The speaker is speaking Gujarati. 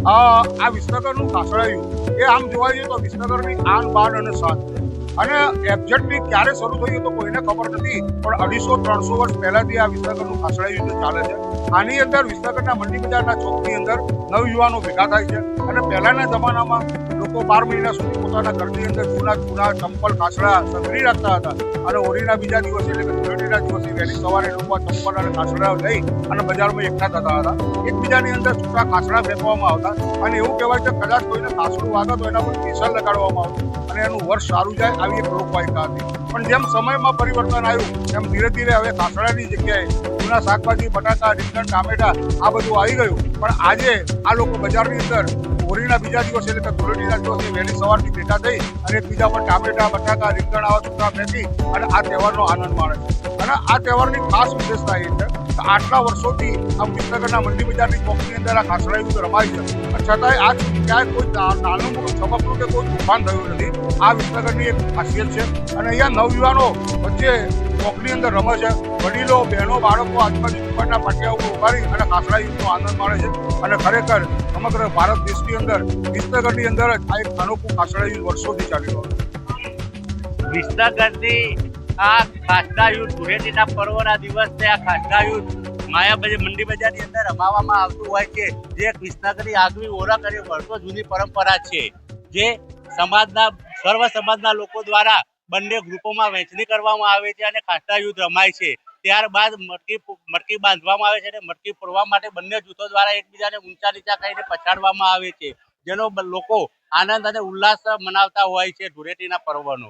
આ વિસનગરનું ખાસડાયું એ આમ જોવા જઈએ તો વિસનગરની આન બાન અને શાન છે. અને એક્ઝેક્ટલી ક્યારે શરૂ થયું તો કોઈને ખબર નથી, પણ 250-300 વર્ષ પહેલાથી આ વિસનગરનું ખાસડાયું ચાલે છે. આની અંદર વિસનગરના મંડી બજારના ચોકની અંદર નવયુવાનો ભેગા થાય છે અને પહેલાના જમાનામાં લોકો 12 મહિના સુધી પોતાના ઘરની અંદર જૂના ચંપલ ખાસડા સંઘરી રાખતા હતા અને હોળીના બીજા દિવસે એટલે કે ધૂળેટીના દિવસે વહેલી સવારે લોકો ચંપલ અને ખાસડા લઈ અને બજારમાં એકઠા થતા હતા. એકબીજાની અંદર છૂટા ખાસડા ફેંકવામાં આવતા અને એવું કહેવાય છે કદાચ કોઈને ખાસડું વાગે તો એના પર કેસર લગાડવામાં આવતું અને એનું વર્ષ સારું જાય આવી એક લોકવાયકા હતી. પણ જેમ સમયમાં પરિવર્તન આવ્યું એમ ધીરે ધીરે હવે ખાસડાની જગ્યાએ જૂના શાકભાજી, બટાકા, રીંગણ, ટામેટા આ બધું આવી ગયું. પણ આજે આ લોકો બજારની અંદર હોળીના બીજા દિવસે એટલે કે ધૂળેટીના દિવસે વહેલી સવારથી ભેગા થઈ અને એકબીજા પર ટામેટા, બટાકા, રીંગણ આવા છૂટા ફેંકી અને આ તહેવારનો આનંદ માણે છે. અને આ તહેવારની ખાસ વિશેષતા એ છે કે આટલા વર્ષોથી આ વિસનગરના મંડી બજારની ચોકની અંદર આ ખાસડાયું રમાય છે, છતાંય આજ સુધી ક્યાંય કોઈ નાનું મોટું ચમકનું કે કોઈ તોફાન થયું નથી. આ વિસનગરની એક ખાસિયત છે અને અહીંયા નવયુવાનો વચ્ચે ચોકની અંદર રમે છે. વડીલો, બહેનો, બાળકો આજુબાજુ દુકાનના પાટિયા ઉપર ઉભા રહી અને ખાસડાયુનો આનંદ માણે છે. અને ખરેખર સમગ્ર ભારત દેશની અંદર વિસનગરની અંદર જ આ એક અનોખું ખાસડાયું વર્ષોથી ચાલી રહ્યું છે. વિસનગરની આ ખાસડાયું ધૂળેટીના પર્વના દિવસે આ ખાસડાયું માયાબજાર મંડી બજારની અંદર રમાવામાં આવતું હોય છે, જે વિસનગરની આગવી ઓળખ અને વર્ષો જૂની પરંપરા છે, જે સર્વ સમાજના લોકો દ્વારા બંને ગ્રુપોમાં વહેંચણી કરવામાં આવે છે અને ખાસડાયું રમાય છે. ત્યારબાદ મટકી બાંધવામાં આવે છે અને મટકી ફોડવા માટે બંને જૂથો દ્વારા એકબીજાને ઊંચા નીચા કરીને પછાડવામાં આવે છે, જેનો લોકો આનંદ અને ઉલ્લાસ મનાવતા હોય છે ધૂળેટીના પર્વનો.